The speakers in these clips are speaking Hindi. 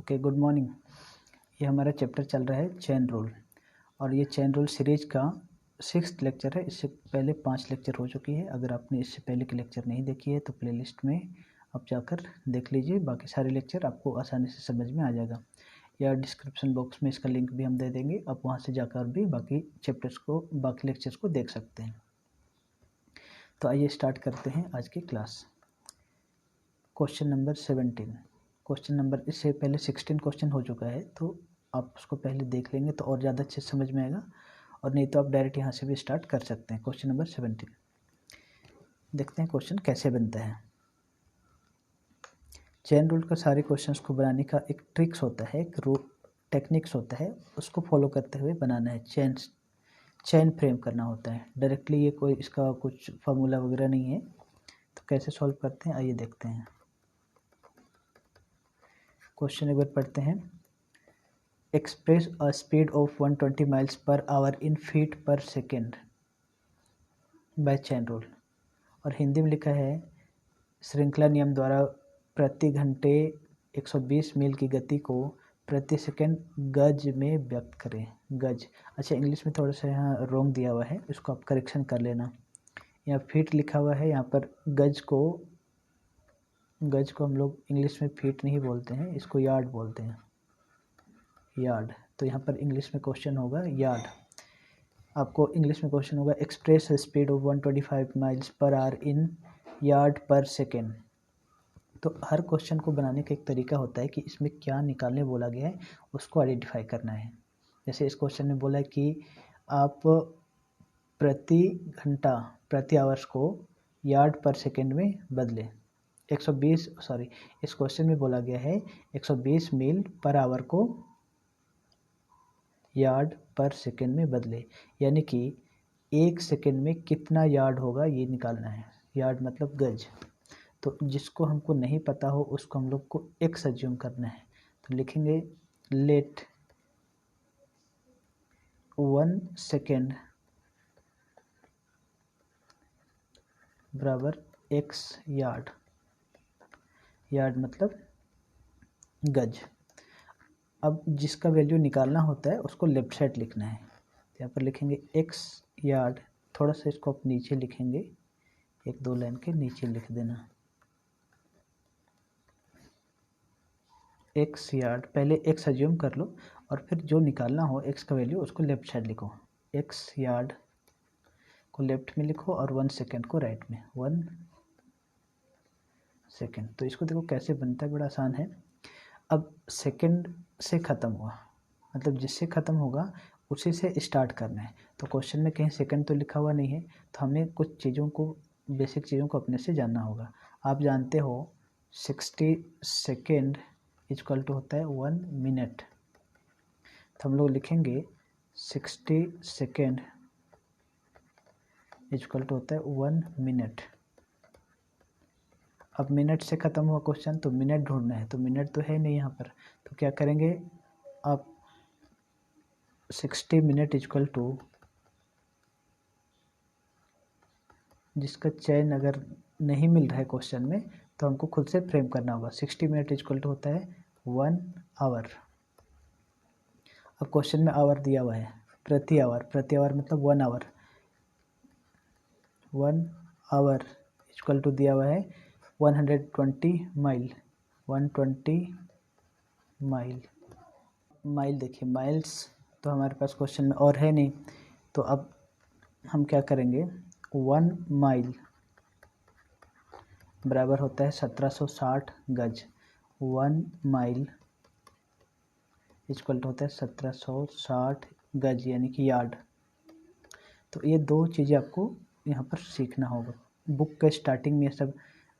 Okay, good morning. ये हमारा चैप्टर चल रहा है चेन रूल, और ये चेन रूल सीरीज का 6th लेक्चर है। इससे पहले 5 लेक्चर हो चुकी है। अगर आपने इससे पहले के लेक्चर नहीं देखी है तो प्लेलिस्ट में आप जाकर देख लीजिए। बाकी सारे लेक्चर आपको आसानी से समझ में आ जाएगा, या डिस्क्रिप्शन बॉक्स में इसका लिंक भी हम दे देंगे। आप वहाँ से जाकर भी बाकी चैप्टर्स को, बाकी लेक्चर्स को देख सकते हैं। तो आइए स्टार्ट करते हैं आज की class. Question number 17। Question number, इससे पहले 16 क्वेश्चन हो चुका है, तो आप उसको पहले देख लेंगे तो और ज़्यादा अच्छे समझ में आएगा, और नहीं तो आप डायरेक्ट यहाँ से भी स्टार्ट कर सकते हैं। क्वेश्चन नंबर 17 देखते हैं क्वेश्चन कैसे बनता है। चेन रूल का सारे क्वेश्चंस को बनाने का एक ट्रिक्स होता है, एक रूल टेक्निक्स होता है, उसको फॉलो करते हुए बनाना है। चेन फ्रेम करना होता है। डायरेक्टली ये कोई इसका कुछ फार्मूला वगैरह नहीं है। तो कैसे सॉल्व करते हैं आइए देखते हैं। क्वेश्चन एक बार पढ़ते हैं। Express a speed of 120 miles per hour in feet पर सेकेंड बाय चेन रूल। और हिंदी में लिखा है, श्रृंखला नियम द्वारा प्रति घंटे 120 मील की गति को प्रति सेकेंड गज में व्यक्त करें। गज, अच्छा इंग्लिश में थोड़ा सा यहाँ रॉन्ग दिया हुआ है, इसको आप करेक्शन कर लेना। यहाँ फीट लिखा हुआ है, यहाँ पर गज को हम लोग इंग्लिश में फीट नहीं बोलते हैं, इसको यार्ड बोलते हैं, यार्ड। तो यहाँ पर इंग्लिश में क्वेश्चन होगा यार्ड। आपको इंग्लिश में क्वेश्चन होगा express speed of 125 miles per hour in yard पर सेकेंड। तो हर क्वेश्चन को बनाने का एक तरीका होता है कि इसमें क्या निकालने बोला गया है उसको आइडेंटिफाई करना है। जैसे इस क्वेश्चन में बोला है कि आप प्रति घंटा, प्रति आवर्स को यार्ड पर सेकेंड में बदलें। 120 सॉरी, इस क्वेश्चन में बोला गया है 120 मील पर आवर को यार्ड पर सेकेंड में बदले, यानी कि 1 सेकेंड में कितना यार्ड होगा ये निकालना है। यार्ड मतलब गज। तो जिसको हमको नहीं पता हो उसको हम लोग को एक्स अज्यूम करना है। तो लिखेंगे लेट 1 सेकेंड बराबर एक्स यार्ड। यार्ड मतलब गज। अब जिसका वैल्यू निकालना होता है उसको लेफ्ट साइड लिखना है। तो यहाँ पर लिखेंगे एक्स यार्ड, थोड़ा सा इसको आप नीचे लिखेंगे, 1-2 लाइन के नीचे लिख देना। एक्स यार्ड, पहले एक्स अज्यूम कर लो और फिर जो निकालना हो एक्स का वैल्यू उसको लेफ्ट साइड लिखो। एक्स यार्ड को लेफ्ट में लिखो और 1 सेकेंड को राइट में। 1 सेकेंड। तो इसको देखो कैसे बनता है, बड़ा आसान है। अब सेकेंड से ख़त्म हुआ, मतलब जिससे ख़त्म होगा उसी से स्टार्ट करना है। तो क्वेश्चन में कहीं सेकंड तो लिखा हुआ नहीं है, तो हमें कुछ चीज़ों को, बेसिक चीज़ों को अपने से जानना होगा। आप जानते हो 60 सेकेंड इक्वल टू होता है 1 मिनट। तो हम लोग लिखेंगे 60 सेकेंड इक्वल टू होता है 1 मिनट। अब मिनट से ख़त्म हुआ क्वेश्चन, तो मिनट ढूंढना है, तो मिनट तो है नहीं यहाँ पर। तो क्या करेंगे आप, 60 मिनट इक्वल टू, जिसका चयन अगर नहीं मिल रहा है क्वेश्चन में तो हमको खुद से फ्रेम करना होगा। 60 मिनट इक्वल टू होता है 1 आवर। अब क्वेश्चन में आवर दिया हुआ है, प्रति आवर, प्रति आवर मतलब 1 आवर। 1 आवर इक्वल टू दिया हुआ है 120 माइल। 120 माइल, माइल देखिए, माइल्स तो हमारे पास क्वेश्चन में और है नहीं, तो अब हम क्या करेंगे, 1 माइल बराबर होता है 1760 गज। 1 माइल इक्वल टू होता है 1760 गज, यानी कि यार्ड। तो ये 2 चीज़ें आपको यहाँ पर सीखना होगा। बुक के स्टार्टिंग में ये सब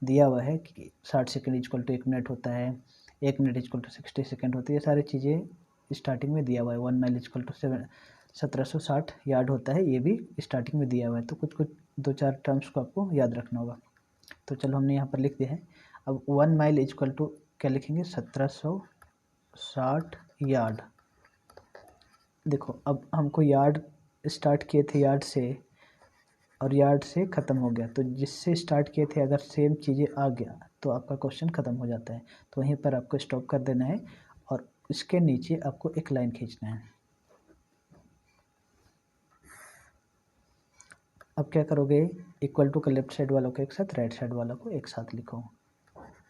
दिया हुआ है कि 60 सेकेंड इक्वल टू 1 मिनट होता है, 1 मिनट इक्वल टू 60 सेकेंड होती है। ये सारी चीज़ें स्टार्टिंग में दिया हुआ है। 1 माइल इक्वल टू 1760 यार्ड होता है, ये भी स्टार्टिंग में दिया हुआ है। तो कुछ 2-4 टर्म्स को आपको याद रखना होगा। तो चलो हमने यहाँ पर लिख दिया है। अब 1 माइल इक्वल टू क्या लिखेंगे, 1760 यार्ड। देखो अब हमको यार्ड स्टार्ट किए थे यार्ड से, और यार्ड से ख़त्म हो गया, तो जिससे स्टार्ट किए थे अगर सेम चीज़ें आ गया तो आपका क्वेश्चन ख़त्म हो जाता है। तो वहीं पर आपको स्टॉप कर देना है और इसके नीचे आपको एक लाइन खींचना है। अब क्या करोगे, इक्वल टू का लेफ्ट साइड वालों को एक साथ, राइट साइड वालों को एक साथ लिखो।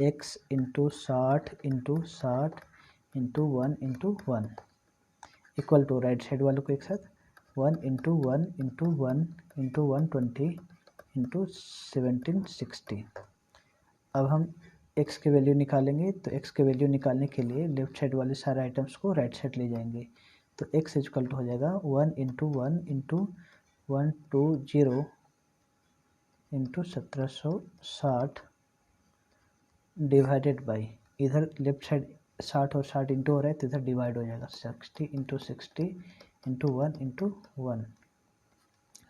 x into 60 into 1 into 1 equal to right side वालों को एक साथ 1 इंटू 1 इंटू 1 इंटू 120 इंटू 1760। अब हम x की वैल्यू निकालेंगे, तो x की वैल्यू निकालने के लिए लेफ्ट साइड वाले सारे आइटम्स को राइट साइड ले जाएंगे। तो x इक्वल टू हो जाएगा 1 into 1 into 120 into 1760 divided by, इधर लेफ्ट साइड 60 और 60 इंटू हो रहा है तो इधर डिवाइड हो जाएगा 60 इंटू 60 इंटू 1 इंटू 1।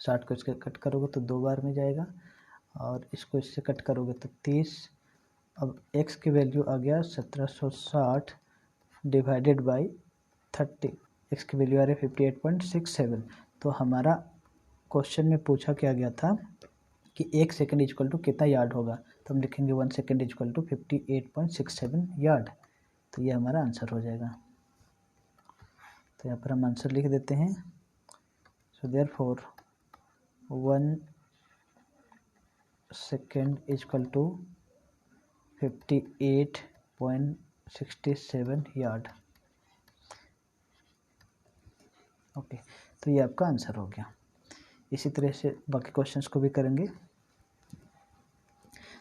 60 को इसके कट करोगे तो 2 बार में जाएगा और इसको इससे कट करोगे तो 30। अब x की वैल्यू आ गया 1760 डिवाइडेड बाई 30, x की वैल्यू आ रही है 58.67। तो हमारा क्वेश्चन में पूछा क्या गया था कि 1 सेकेंड इक्वल टू कितना यार्ड होगा, तो हम लिखेंगे 1 सेकेंड इक्वल टू 58.67 यार्ड। तो ये हमारा आंसर हो जाएगा। तो यहाँ पर हम आंसर लिख देते हैं। So therefore 1 second equal to 58.67 yard. Okay, तो ये आपका आंसर हो गया। इसी तरह से बाकी क्वेश्चंस को भी करेंगे।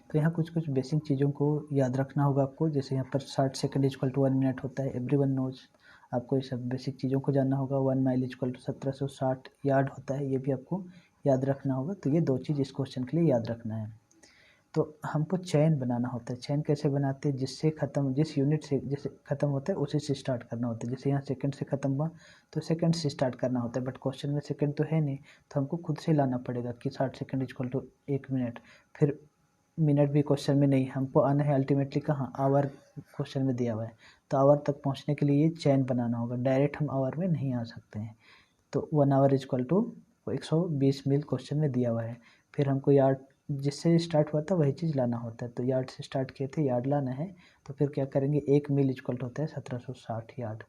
तो यहाँ कुछ कुछ बेसिक चीज़ों को याद रखना होगा आपको, जैसे यहाँ पर 60 सेकेंड इक्वल टू 1 मिनट होता है, एवरीवन नोज। आपको ये सब बेसिक चीज़ों को जानना होगा। 1 माइल इक्वल टू 1760 यार्ड होता है, ये भी आपको याद रखना होगा। तो ये 2 चीज़ इस क्वेश्चन के लिए याद रखना है। तो हमको चैन बनाना होता है। चैन कैसे बनाते हैं, जिससे ख़त्म, जिस यूनिट से जैसे ख़त्म होता है उसी से स्टार्ट करना होता है। जैसे यहाँ सेकंड से ख़त्म हुआ तो सेकंड से स्टार्ट करना होता है, बट क्वेश्चन में सेकंड तो है नहीं, तो हमको खुद से लाना पड़ेगा कि 60 सेकंड इक्वल टू 1 मिनट। फिर मिनट भी क्वेश्चन में नहीं, हमको आना है अल्टीमेटली कहाँ, आवर क्वेश्चन में दिया हुआ है। तो आवर तक पहुँचने के लिए ये चैन बनाना होगा, डायरेक्ट हम आवर में नहीं आ सकते हैं। तो 1 आवर इक्वल टू 120 मील क्वेश्चन में दिया हुआ है। फिर हमको यार्ड, जिससे स्टार्ट हुआ था वही चीज़ लाना होता है। तो यार्ड से स्टार्ट किए थे, यार्ड लाना है। तो फिर क्या करेंगे, 1 मील इक्वल होता है 1760 यार्ड।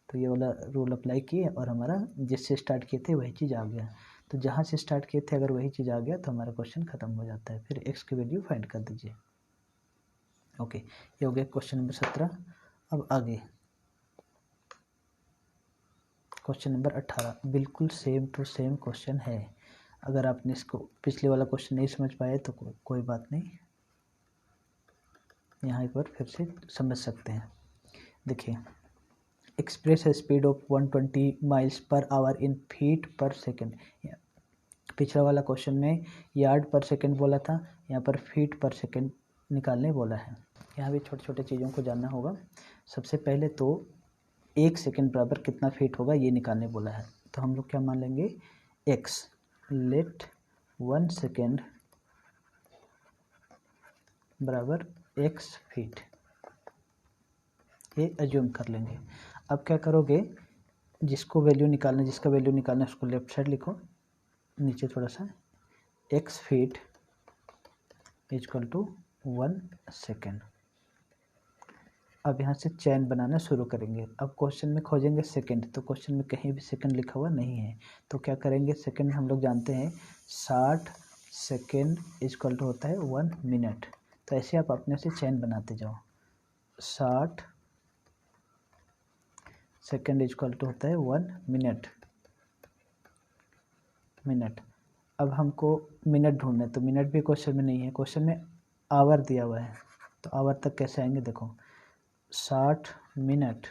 तो ये वाला रूल अप्लाई किए और हमारा जिससे स्टार्ट किए थे वही चीज़ आ गया। तो जहाँ से स्टार्ट किए थे अगर वही चीज़ आ गया तो हमारा क्वेश्चन ख़त्म हो जाता है। फिर x की वैल्यू फाइंड कर दीजिए। ओके, ये हो गया क्वेश्चन नंबर 17। अब आगे क्वेश्चन नंबर 18, बिल्कुल सेम टू सेम क्वेश्चन है। अगर आपने इसको पिछले वाला क्वेश्चन नहीं समझ पाए तो कोई बात नहीं, यहाँ एक बार फिर से समझ सकते हैं। देखिए, express speed of 120 miles per hour in feet पर सेकेंड। पिछला वाला क्वेश्चन में यार्ड पर सेकेंड बोला था, यहाँ पर फीट पर सेकेंड निकालने बोला है। यहाँ भी छोटे छोटे चीज़ों को जानना होगा। सबसे पहले तो 1 सेकेंड बराबर कितना फीट होगा ये निकालने बोला है। तो हम लोग क्या मान लेंगे, x, लेट 1 सेकेंड बराबर x फीट, ये अज्यूम कर लेंगे। अब क्या करोगे, जिसको वैल्यू निकालना, जिसका वैल्यू निकालना है उसको लेफ्ट साइड लिखो, नीचे थोड़ा सा, x feet equal to 1 second. अब यहाँ से चैन बनाना शुरू करेंगे। अब क्वेश्चन में खोजेंगे सेकंड, तो क्वेश्चन में कहीं भी सेकंड लिखा हुआ नहीं है। तो क्या करेंगे, सेकंड हम लोग जानते हैं 60 सेकंड इक्वल टू होता है 1 मिनट। तो ऐसे आप अपने से चैन बनाते जाओ। 60 सेकंड इक्वल टू होता है 1 मिनट। अब हमको मिनट ढूंढना है, तो मिनट भी क्वेश्चन में नहीं है, क्वेश्चन में आवर दिया हुआ है। तो आवर तक कैसे आएंगे, देखो 60 मिनट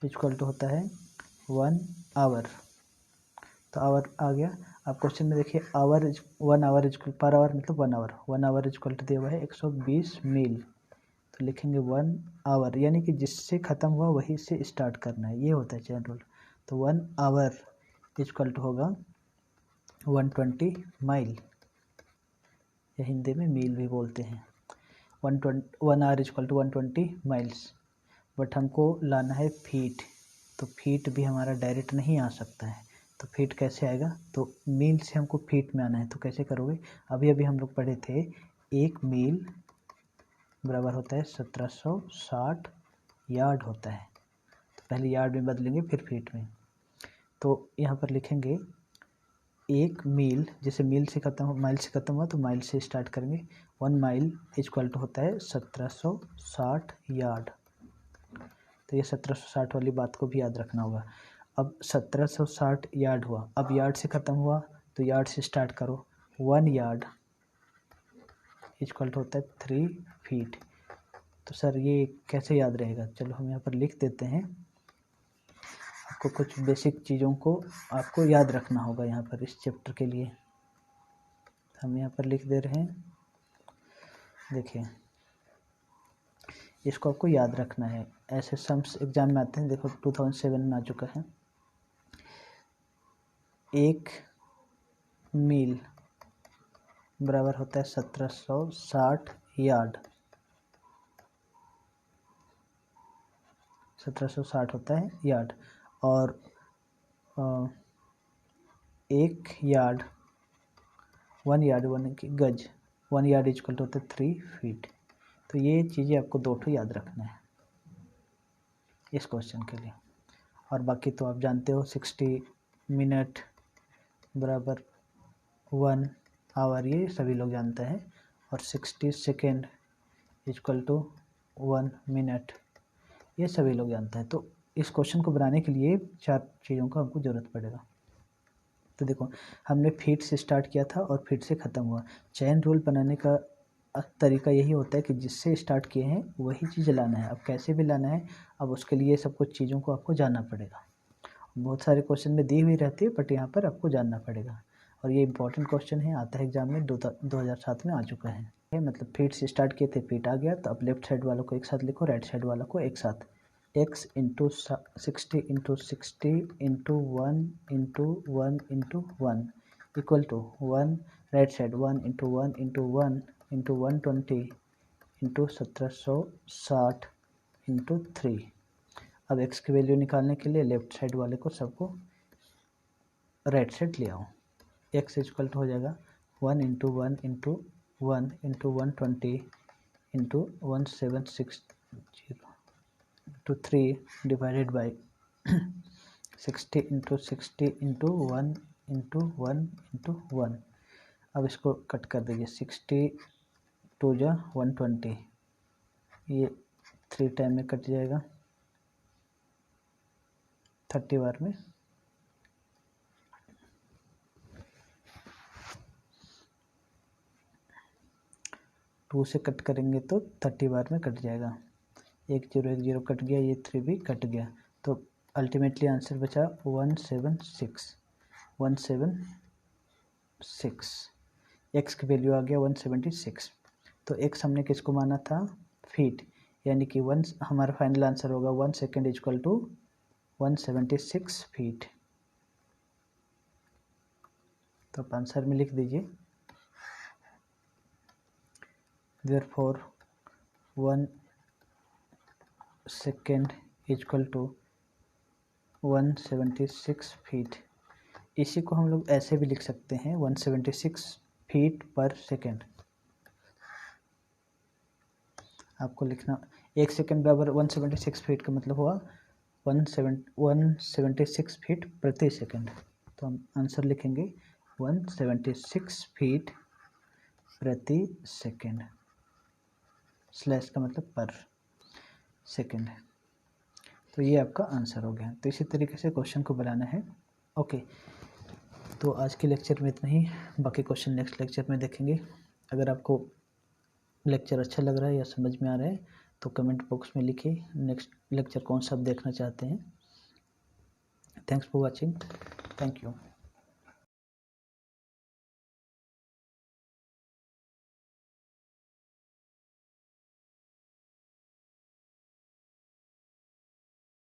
इक्वल टू होता है 1 आवर। तो आवर आ गया। अब क्वेश्चन में देखिए, आवर 1 आवर इक्वल, पर आवर मतलब 1 आवर, 1 आवर इक्वल टू दिया हुआ है 120 मील। तो लिखेंगे 1 आवर, यानी कि जिससे ख़त्म हुआ वहीं से स्टार्ट करना है, ये होता है चैन रूल। तो 1 आवर इक्वल टू होगा 120 माइल, या हिंदी में मील भी बोलते हैं। 1 hour equal to 120 miles. But हमको लाना है फीट, तो फीट भी हमारा डायरेक्ट नहीं आ सकता है। तो फीट कैसे आएगा, तो मील से हमको फीट में आना है। तो कैसे करोगे, अभी अभी हम लोग पढ़े थे 1 मील बराबर होता है 1760 यार्ड होता है। तो पहले यार्ड में बदलेंगे फिर फीट में। तो यहाँ पर लिखेंगे एक मील, जैसे मील से खत्म माइल से खत्म हुआ तो माइल से स्टार्ट करेंगे। 1 माइल इक्वल टू होता है 1760 यार्ड। तो ये 1760 वाली बात को भी याद रखना होगा। अब 1760 यार्ड हुआ, अब यार्ड से ख़त्म हुआ तो यार्ड से स्टार्ट करो। 1 यार्ड इक्वल टू होता है 3 फीट। तो सर ये कैसे याद रहेगा, चलो हम यहाँ पर लिख देते हैं। आपको कुछ बेसिक चीज़ों को आपको याद रखना होगा यहाँ पर इस चैप्टर के लिए। हम यहाँ पर लिख दे रहे हैं, देखिए इसको आपको याद रखना है। ऐसे सम्स एग्जाम में आते हैं, देखो 2007 में आ चुका है। 1 मील बराबर होता है 1760 यार्ड। 1760 होता है यार्ड। और 1 यार्ड 1 यार्ड 1 की गज, 1 यार्ड इक्वल टू होता है 3 फीट। तो ये चीज़ें आपको 2 याद रखना है इस क्वेश्चन के लिए। और बाकी तो आप जानते हो 60 मिनट बराबर 1 आवर, ये सभी लोग जानते हैं। और 60 सेकेंड इक्वल टू 1 मिनट, ये सभी लोग जानते हैं। तो इस क्वेश्चन को बनाने के लिए 4 चीज़ों का हमको ज़रूरत पड़ेगा। तो देखो हमने फीट से स्टार्ट किया था और फीट से ख़त्म हुआ। चेन रूल बनाने का तरीका यही होता है कि जिससे स्टार्ट किए हैं वही चीज़ लाना है। अब कैसे भी लाना है, अब उसके लिए सब कुछ चीज़ों को आपको जानना पड़ेगा। बहुत सारे क्वेश्चन में दी हुई रहती है, बट यहाँ पर आपको जानना पड़ेगा। और ये इंपॉर्टेंट क्वेश्चन है, आता है एग्जाम में, 2007 में आ चुका है। मतलब फीट से स्टार्ट किए थे, फीट आ गया, तो अब लेफ्ट साइड वालों को एक साथ लिखो, राइट साइड वालों को एक साथ। x into 60 into 60 into 1 into 1 into 1 equal to 1, right side 1 into 1 into 1 into 120 into 1760 into 3। अब x की वैल्यू निकालने के लिए लेफ्ट साइड वाले को सबको राइट साइड ले आओ। x इक्वल टू हो जाएगा 1 into 1 into 1 into 120 into 1760 into 3 divided by 60 into 60 into 1 into 1 into 1। अब इसको कट कर दीजिए, 60 2 जा 120, ये 3 टाइम में कट जाएगा, 30 बार में। टू से कट करेंगे तो 30 बार में कट जाएगा। 1 0 कट गया, ये 3 भी कट गया। तो अल्टीमेटली आंसर बचा 176। एक्स की वैल्यू आ गया 176। तो एक्स हमने किसको माना था, फीट, यानी कि 1 हमारा फाइनल आंसर होगा 1 सेकेंड इक्वल टू 176 फीट। तो आप आंसर में लिख दीजिए, therefore 1 second equal to 176 feet. इसी को हम लोग ऐसे भी लिख सकते हैं, 176 फीट पर सेकेंड। आपको लिखना 1 सेकेंड बराबर 176 फीट का मतलब हुआ 176 फीट प्रति सेकेंड। तो हम आंसर लिखेंगे 176 फीट प्रति सेकेंड, स्लैश का मतलब पर सेकेंड। तो ये आपका आंसर हो गया। तो इसी तरीके से क्वेश्चन को बनाना है। ओके, तो आज के लेक्चर में इतना ही, बाकी क्वेश्चन नेक्स्ट लेक्चर में देखेंगे। अगर आपको लेक्चर अच्छा लग रहा है या समझ में आ रहा है तो कमेंट बॉक्स में लिखिए नेक्स्ट लेक्चर कौन सा आप देखना चाहते हैं। Thanks for watching, thank you.